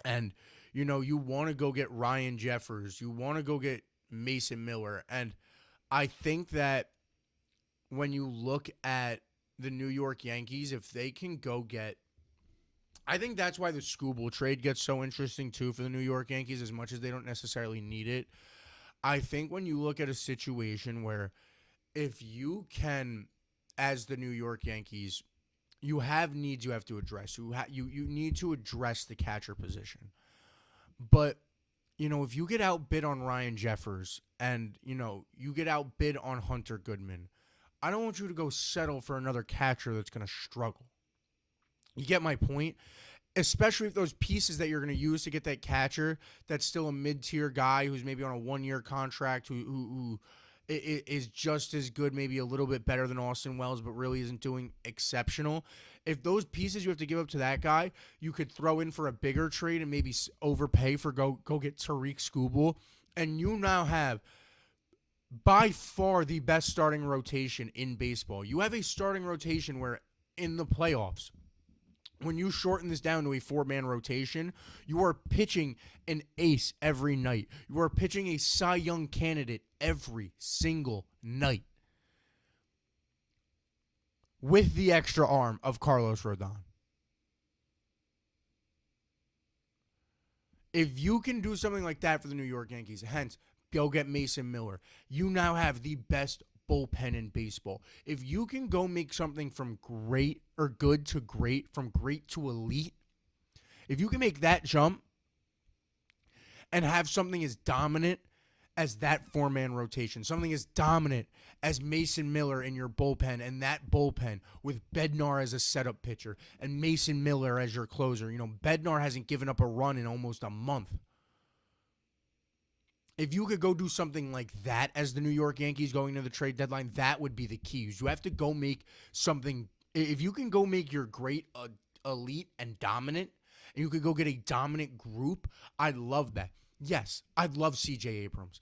And, you know, you want to go get Ryan Jeffers. You want to go get Mason Miller. And I think that when you look at the New York Yankees, if they can go get, I think that's why the Skubal trade gets so interesting too for the New York Yankees, as much as they don't necessarily need it. I think when you look at a situation where if you can, as the New York Yankees, you have needs you have to address. You need to address the catcher position. But, you know, if you get outbid on Ryan Jeffers and, you know, you get outbid on Hunter Goodman, I don't want you to go settle for another catcher that's going to struggle. You get my point? Especially if those pieces that you're going to use to get that catcher that's still a mid-tier guy who's maybe on a one-year contract who is just as good, maybe a little bit better than Austin Wells, but really isn't doing exceptional. If those pieces you have to give up to that guy, you could throw in for a bigger trade and maybe overpay for go get Tariq Skubal, and you now have by far the best starting rotation in baseball. You have a starting rotation where in the playoffs, when you shorten this down to a four-man rotation, you are pitching an ace every night. You are pitching a Cy Young candidate every single night with the extra arm of Carlos Rodon. If you can do something like that for the New York Yankees, hence, go get Mason Miller, you now have the best bullpen in baseball. If you can go make something from great or good to great, from great to elite, if you can make that jump and have something as dominant as that four-man rotation, something as dominant as Mason Miller in your bullpen, and that bullpen with Bednar as a setup pitcher and Mason Miller as your closer. You know, Bednar hasn't given up a run in almost a month. If you could go do something like that as the New York Yankees going to the trade deadline, that would be the keys. You have to go make something. If you can go make your great, elite, and dominant, and you could go get a dominant group, I'd love that. Yes, I'd love C.J. Abrams.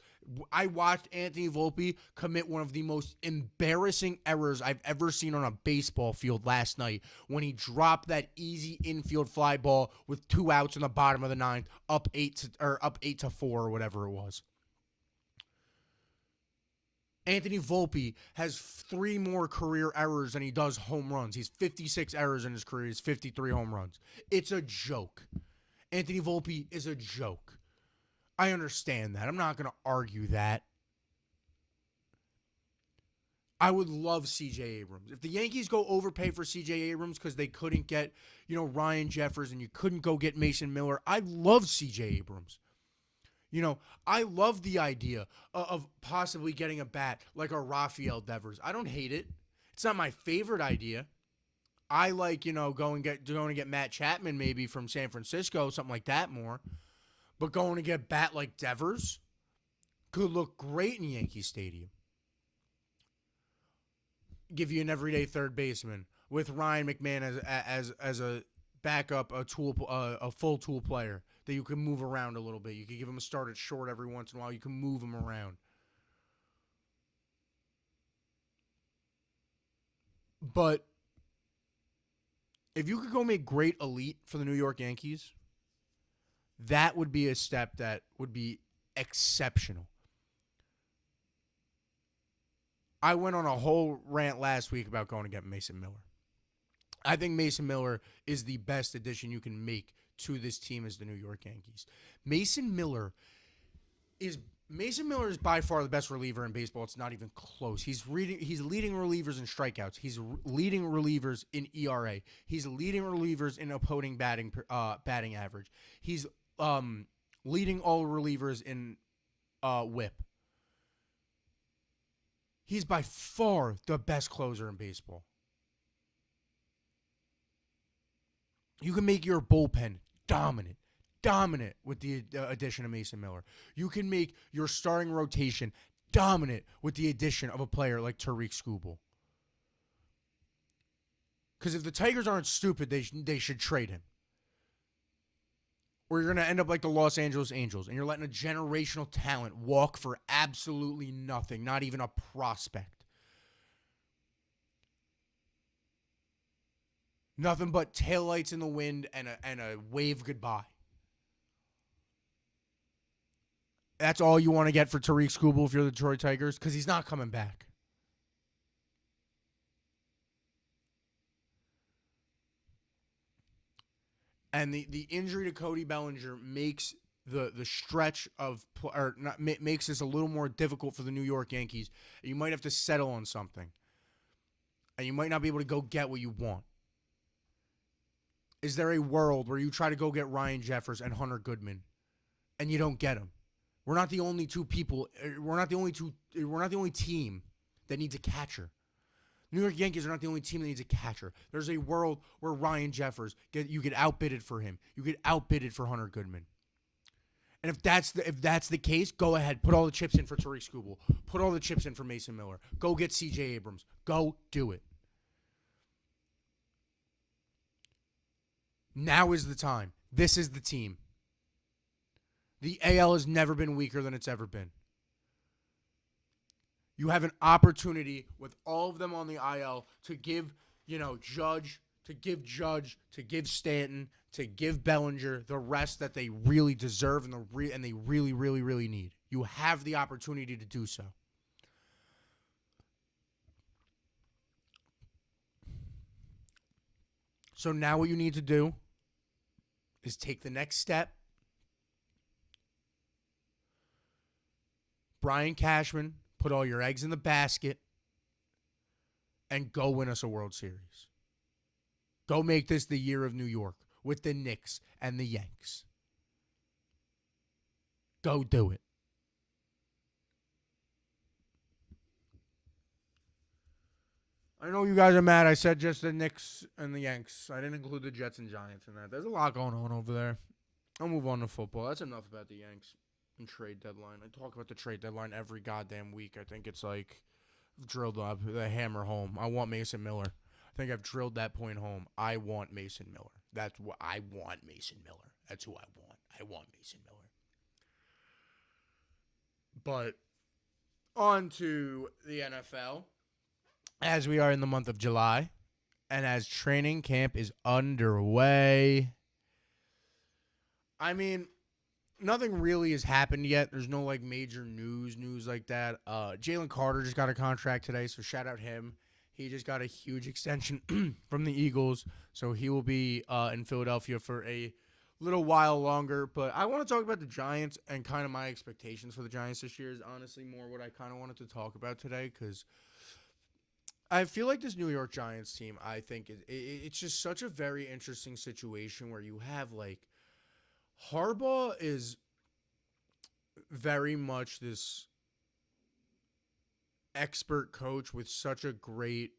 I watched Anthony Volpe commit one of the most embarrassing errors I've ever seen on a baseball field last night when he dropped that easy infield fly ball with 2 outs in the bottom of the ninth, up 8-4 or whatever it was. Anthony Volpe has 3 more career errors than he does home runs. He's 56 errors in his career. He's 53 home runs. It's a joke. Anthony Volpe is a joke. I understand that. I'm not going to argue that. I would love C.J. Abrams. If the Yankees go overpay for C.J. Abrams because they couldn't get, you know, Ryan Jeffers and you couldn't go get Mason Miller, I'd love C.J. Abrams. You know, I love the idea of possibly getting a bat like a Rafael Devers. I don't hate it. It's not my favorite idea. I like, you know, going to get Matt Chapman maybe from San Francisco, something like that more. But going to get a bat like Devers could look great in Yankee Stadium. Give you an everyday third baseman with Ryan McMahon as a backup, a full tool player that you can move around a little bit. You can give him a start at short every once in a while. You can move him around. But if you could go make great elite for the New York Yankees, that would be a step that would be exceptional. I went on a whole rant last week about going to get Mason Miller. I think Mason Miller is the best addition you can make to this team as the New York Yankees. Mason Miller is Mason Miller is by far the best reliever in baseball. It's not even close. He's leading relievers in strikeouts. He's leading relievers in ERA. He's leading relievers in opposing batting average. He's leading all relievers in WHIP. He's by far the best closer in baseball. You can make your bullpen dominant with the addition of Mason Miller. You can make your starting rotation dominant with the addition of a player like Tariq Skubal. Because if the Tigers aren't stupid, they should trade him. Or you're going to end up like the Los Angeles Angels, and you're letting a generational talent walk for absolutely nothing, not even a prospect. Nothing but taillights in the wind and a wave goodbye. That's all you want to get for Tariq Skubal if you're the Detroit Tigers? Because he's not coming back. And the injury to Cody Bellinger makes the stretch of or not, makes this a little more difficult for the New York Yankees. You might have to settle on something, and you might not be able to go get what you want. Is there a world where you try to go get Ryan Jeffers and Hunter Goodman, and you don't get them? We're not the only two people. We're not the only team that needs a catcher. New York Yankees are not the only team that needs a catcher. There's a world where Ryan Jeffers you get outbidded for him. You get outbidded for Hunter Goodman. And if that's the case, go ahead. Put all the chips in for Tariq Skubal. Put all the chips in for Mason Miller. Go get C.J. Abrams. Go do it. Now is the time. This is the team. The AL has never been weaker than it's ever been. You have an opportunity with all of them on the IL to give, Judge, to give Stanton, to give Bellinger the rest that they really deserve and they really, really, really need. You have the opportunity to do so. So now what you need to do is take the next step. Brian Cashman, put all your eggs in the basket and go win us a World Series. Go make this the year of New York with the Knicks and the Yanks. Go do it. I know you guys are mad. I said just the Knicks and the Yanks. I didn't include the Jets and Giants in that. There's a lot going on over there. I'll move on to football. That's enough about the Yanks and trade deadline. I talk about the trade deadline every goddamn week. I think it's like I've drilled up the hammer home. I want Mason Miller. I think I've drilled that point home. I want Mason Miller. That's what I want. Mason Miller. That's who I want. I want Mason Miller. But on to the NFL. As we are in the month of July, and as training camp is underway, I mean, nothing really has happened yet. There's no major news like that. Jalen Carter just got a contract today, so shout out him. He just got a huge extension from the Eagles, so he will be in Philadelphia for a little while longer. But I want to talk about the Giants and kind of my expectations for the Giants this year is honestly more what I kind of wanted to talk about today because I feel like this New York Giants team, I think, it's just such a very interesting situation where you have, Harbaugh is very much this expert coach with such a great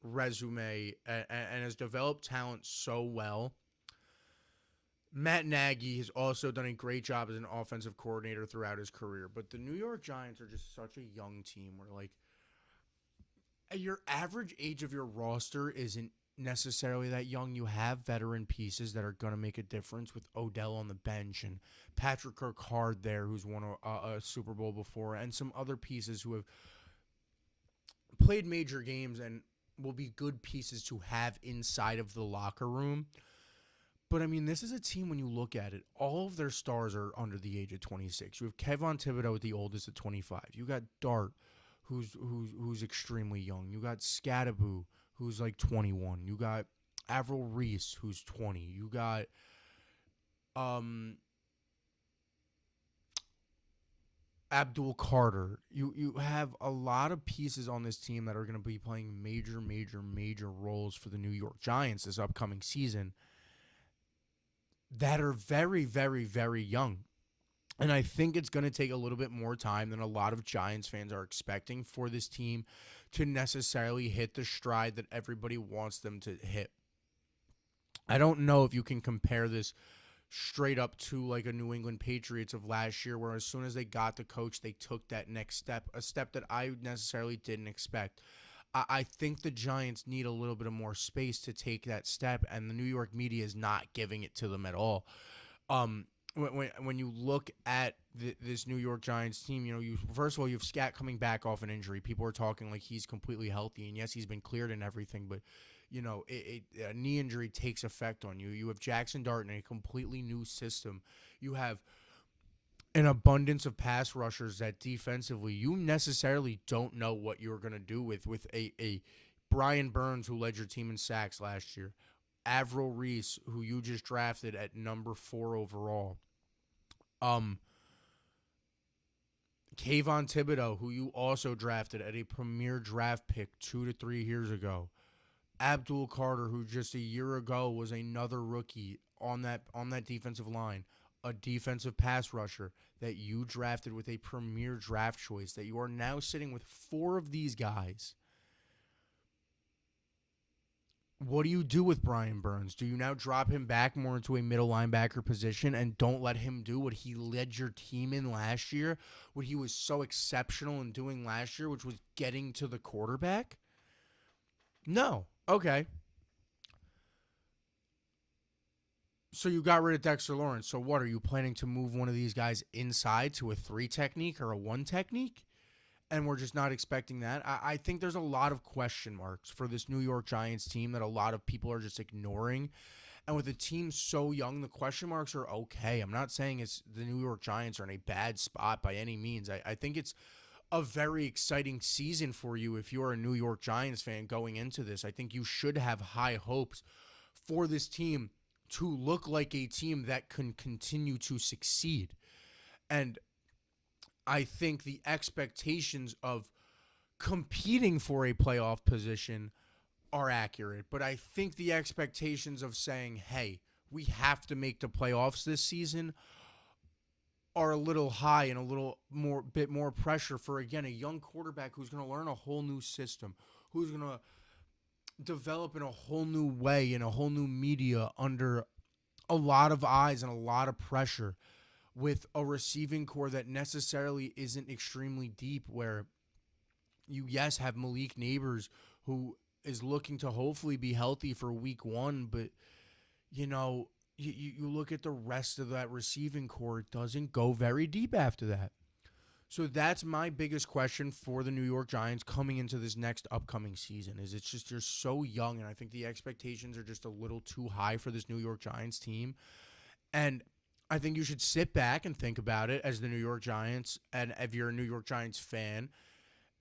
resume and has developed talent so well. Matt Nagy has also done a great job as an offensive coordinator throughout his career. But the New York Giants are just such a young team where, your average age of your roster isn't necessarily that young. You have veteran pieces that are going to make a difference with Odell on the bench and Patrick Kirkard there, who's won a Super Bowl before, and some other pieces who have played major games and will be good pieces to have inside of the locker room. But, I mean, this is a team, when you look at it, all of their stars are under the age of 26. You have Kevon Thibodeau, the oldest at 25. You got Dart, who's extremely young. You got Scadaboo, who's 21. You got Avril Reese, who's 20. You got Abdul Carter. You have a lot of pieces on this team that are going to be playing major, major, major roles for the New York Giants this upcoming season that are very, very, very young. And I think it's going to take a little bit more time than a lot of Giants fans are expecting for this team to necessarily hit the stride that everybody wants them to hit. I don't know if you can compare this straight up to like a New England Patriots of last year, where as soon as they got the coach, they took that next step, a step that I necessarily didn't expect. I think the Giants need a little bit of more space to take that step, and the New York media is not giving it to them at all. When you look at this New York Giants team, you first of all, you have Scat coming back off an injury. People are talking like he's completely healthy, and yes, he's been cleared and everything, but a knee injury takes effect on you. You have Jackson Dart in a completely new system. You have an abundance of pass rushers that defensively you necessarily don't know what you're going to do with a Brian Burns, who led your team in sacks last year, Avril Reese, who you just drafted at number 4 overall, Kayvon Thibodeau, who you also drafted at a premier draft pick 2 to 3 years ago, Abdul Carter, who just a year ago was another rookie on that defensive line, a defensive pass rusher that you drafted with a premier draft choice, that you are now sitting with 4 of these guys. What do you do with Brian Burns? Do you now drop him back more into a middle linebacker position and don't let him do what he led your team in last year, what he was so exceptional in doing last year, which was getting to the quarterback? No. Okay. So you got rid of Dexter Lawrence. So what, are you planning to move one of these guys inside to a 3 technique or a 1 technique? And we're just not expecting that. I think there's a lot of question marks for this New York Giants team that a lot of people are just ignoring. And with a team so young, the question marks are okay. I'm not saying it's the New York Giants are in a bad spot by any means. I think it's a very exciting season for you if you're a New York Giants fan going into this. I think you should have high hopes for this team to look like a team that can continue to succeed. And I think the expectations of competing for a playoff position are accurate, but I think the expectations of saying, hey, we have to make the playoffs this season are a little high and a little bit more pressure for, again, a young quarterback who's going to learn a whole new system, who's going to develop in a whole new way, in a whole new media, under a lot of eyes and a lot of pressure, with a receiving core that necessarily isn't extremely deep, where you, yes, have Malik Neighbors, who is looking to hopefully be healthy for week 1, but, you look at the rest of that receiving core, it doesn't go very deep after that. So that's my biggest question for the New York Giants coming into this next upcoming season, is it's just you're so young, and I think the expectations are just a little too high for this New York Giants team. And I think you should sit back and think about it as the New York Giants, and if you're a New York Giants fan,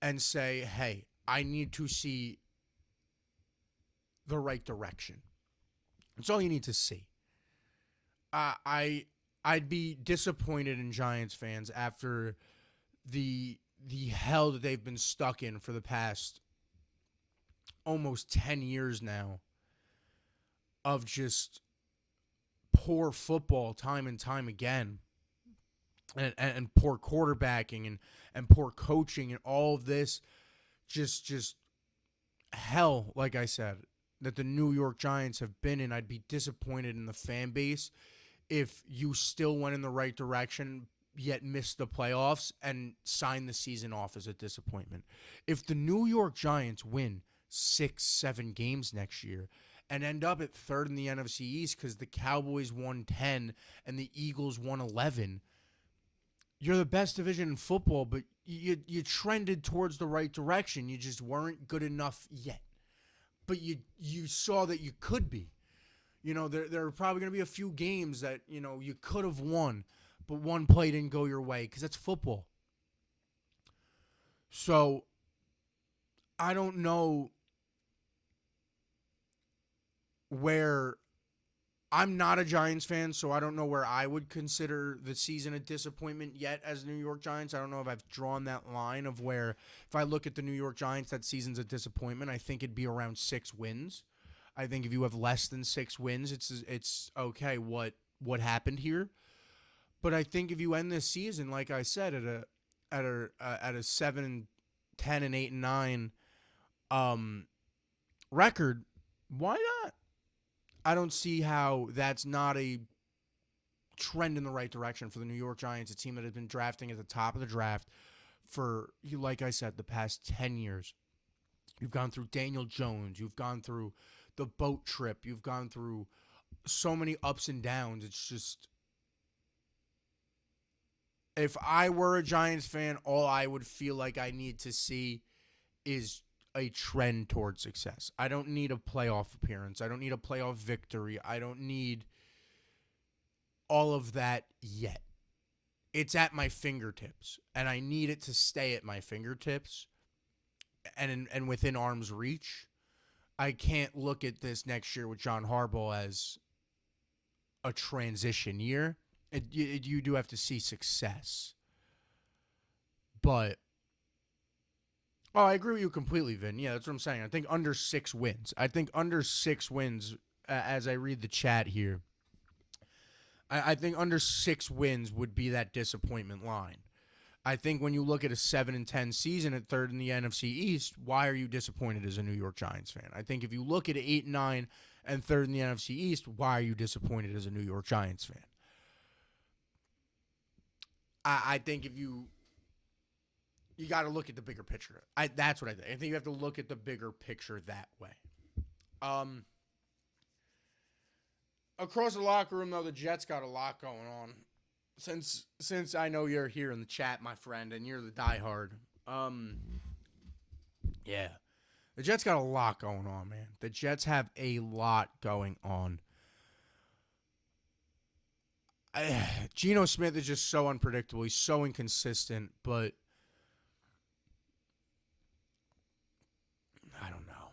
and say, hey, I need to see the right direction. That's all you need to see. I'd be disappointed in Giants fans after the hell that they've been stuck in for the past almost 10 years now of just poor football time and time again, and poor quarterbacking and poor coaching and all of this, just hell, like I said, that the New York Giants have been in. I'd be disappointed in the fan base if you still went in the right direction yet missed the playoffs and signed the season off as a disappointment. If the New York Giants win 6-7 games next year and end up at 3rd in the NFC East because the Cowboys won 10 and the Eagles won 11, you're the best division in football, but you trended towards the right direction. You just weren't good enough yet. But you saw that you could be. There are probably going to be a few games that, you could have won, but one play didn't go your way, because that's football. So I don't know where I'm not a Giants fan, so I don't know where I would consider the season a disappointment yet as New York Giants. I don't know if I've drawn that line of where if I look at the New York Giants, that season's a disappointment. I think it'd be around 6 wins. I think if you have less than 6 wins, it's okay what happened here. But I think if you end this season, like I said, at a 7-10 and 8-9 record, why not? I don't see how that's not a trend in the right direction for the New York Giants, a team that has been drafting at the top of the draft for, like I said, the past 10 years. You've gone through Daniel Jones. You've gone through the boat trip. You've gone through so many ups and downs. It's just, if I were a Giants fan, all I would feel like I need to see is a trend towards success. I don't need a playoff appearance. I don't need a playoff victory. I don't need all of that yet. It's at my fingertips, and I need it to stay at my fingertips and within arm's reach. I can't look at this next year with John Harbaugh as a transition year. You do have to see success. But I agree with you completely, Vin. Yeah, that's what I'm saying. I think under 6 wins. As I read the chat here, I think under 6 wins would be that disappointment line. I think when you look at a 7-10 season at third in the NFC East, why are you disappointed as a New York Giants fan? I think if you look at 8-9 and third in the NFC East, why are you disappointed as a New York Giants fan? I think if you got to look at the bigger picture. That's what I think. I think you have to look at the bigger picture that way. Across the locker room, though, the Jets got a lot going on. Since I know you're here in the chat, my friend, and you're the diehard. Yeah. The Jets got a lot going on, man. The Jets have a lot going on. Geno Smith is just so unpredictable. He's so inconsistent, but I don't know.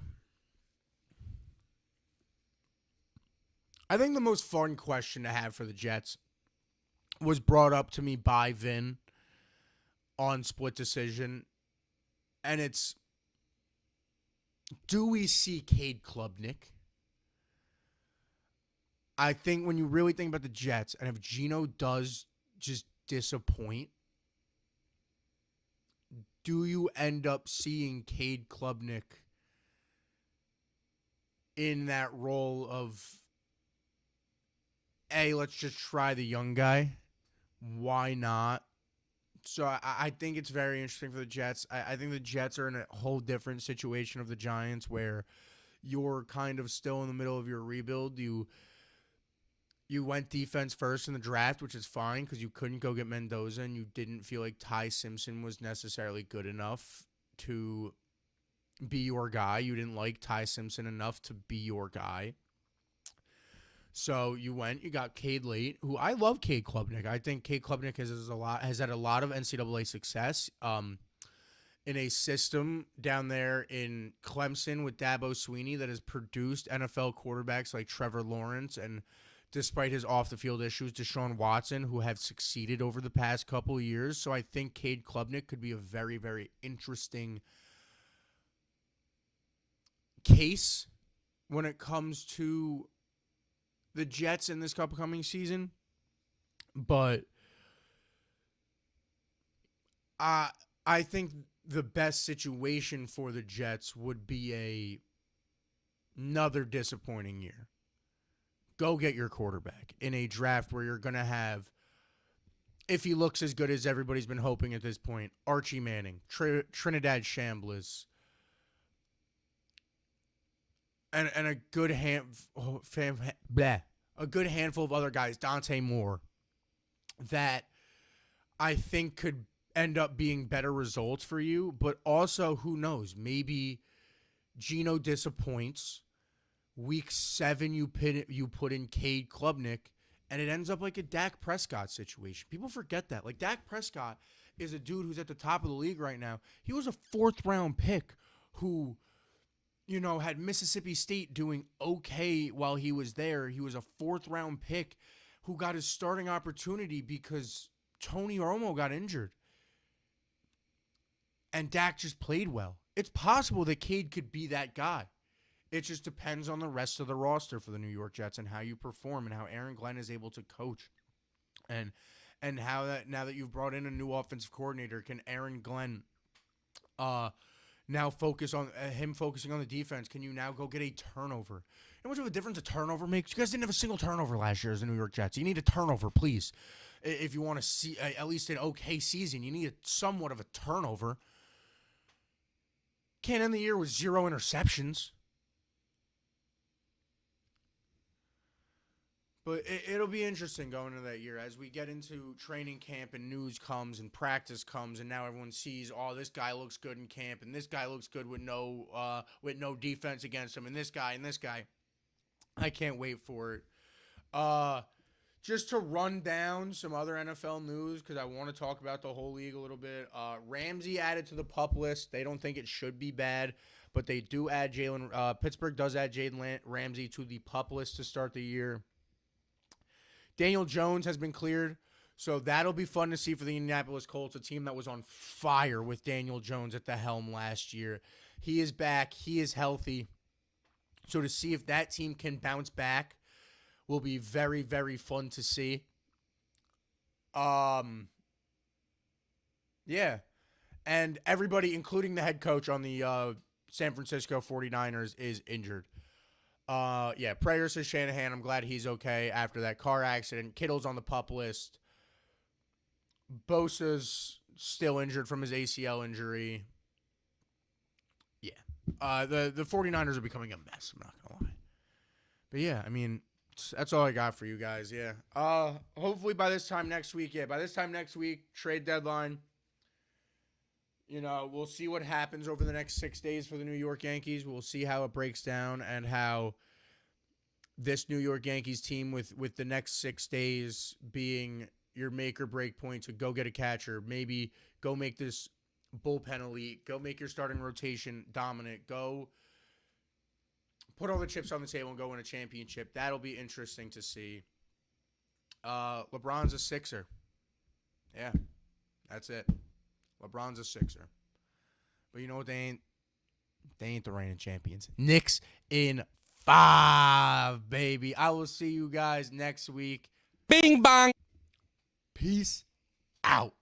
I think the most fun question to have for the Jets was brought up to me by Vin on Split Decision, and it's, do we see Cade Klubnik? I think when you really think about the Jets, and if Geno does just disappoint, do you end up seeing Cade Klubnik in that role of, hey, let's just try the young guy? Why not? So I think it's very interesting for the Jets. I think the Jets are in a whole different situation of the Giants where you're kind of still in the middle of your rebuild. You went defense first in the draft, which is fine because you couldn't go get Mendoza, and you didn't feel like Ty Simpson was necessarily good enough to be your guy. You didn't like Ty Simpson enough to be your guy. So you got Cade late, who I love Cade Klubnik. I think Cade Klubnik has had a lot of NCAA success in a system down there in Clemson with Dabo Swinney that has produced NFL quarterbacks like Trevor Lawrence and, despite his off-the-field issues, Deshaun Watson, who have succeeded over the past couple of years. So I think Cade Klubnik could be a very, very interesting case when it comes to the Jets in this upcoming season. But I think the best situation for the Jets would be another disappointing year. Go get your quarterback in a draft where you're going to have, if he looks as good as everybody's been hoping at this point, Archie Manning, Trinidad Chambliss, and a good handful of other guys, Dante Moore, that I think could end up being better results for you. But also, who knows? Maybe Geno disappoints. Week 7, you put in Cade Klubnik, and it ends up like a Dak Prescott situation. People forget that. Like, Dak Prescott is a dude who's at the top of the league right now. He was a 4th-round pick who, had Mississippi State doing okay while he was there. He was a 4th-round pick who got his starting opportunity because Tony Romo got injured. And Dak just played well. It's possible that Cade could be that guy. It just depends on the rest of the roster for the New York Jets and how you perform and how Aaron Glenn is able to coach. And how that now that you've brought in a new offensive coordinator, can Aaron Glenn now focus on him focusing on the defense? Can you now go get a turnover? You know how much of a difference a turnover makes? You guys didn't have a single turnover last year as the New York Jets. You need a turnover, please. If you want to see at least an okay season, you need somewhat of a turnover. Can't end the year with 0 interceptions. But it'll be interesting going into that year as we get into training camp and news comes and practice comes, and now everyone sees, oh, this guy looks good in camp and this guy looks good with no defense against him, and this guy. I can't wait for it. Just to run down some other NFL news, because I want to talk about the whole league a little bit. Ramsey added to the PUP list. They don't think it should be bad, but they do add Pittsburgh does add Jalen Ramsey to the PUP list to start the year. Daniel Jones has been cleared, so that'll be fun to see for the Indianapolis Colts, a team that was on fire with Daniel Jones at the helm last year. He is back. He is healthy. So to see if that team can bounce back will be very, very fun to see. Yeah. And everybody, including the head coach on the San Francisco 49ers, is injured. Yeah, prayers to Shanahan. I'm glad he's okay after that car accident. Kittle's on the PUP list. Bosa's still injured from his ACL injury. Yeah. The 49ers are becoming a mess, I'm not going to lie. But yeah, I mean, that's all I got for you guys, yeah. Hopefully by this time next week, trade deadline. We'll see what happens over the next 6 days for the New York Yankees. We'll see how it breaks down and how this New York Yankees team with the next 6 days being your make or break point to go get a catcher, maybe go make this bullpen elite, go make your starting rotation dominant, go put all the chips on the table and go win a championship. That'll be interesting to see. LeBron's a Sixer. Yeah, that's it. LeBron's a Sixer. But you know what? They ain't the reigning champions. Knicks in 5, baby. I will see you guys next week. Bing bong. Peace out.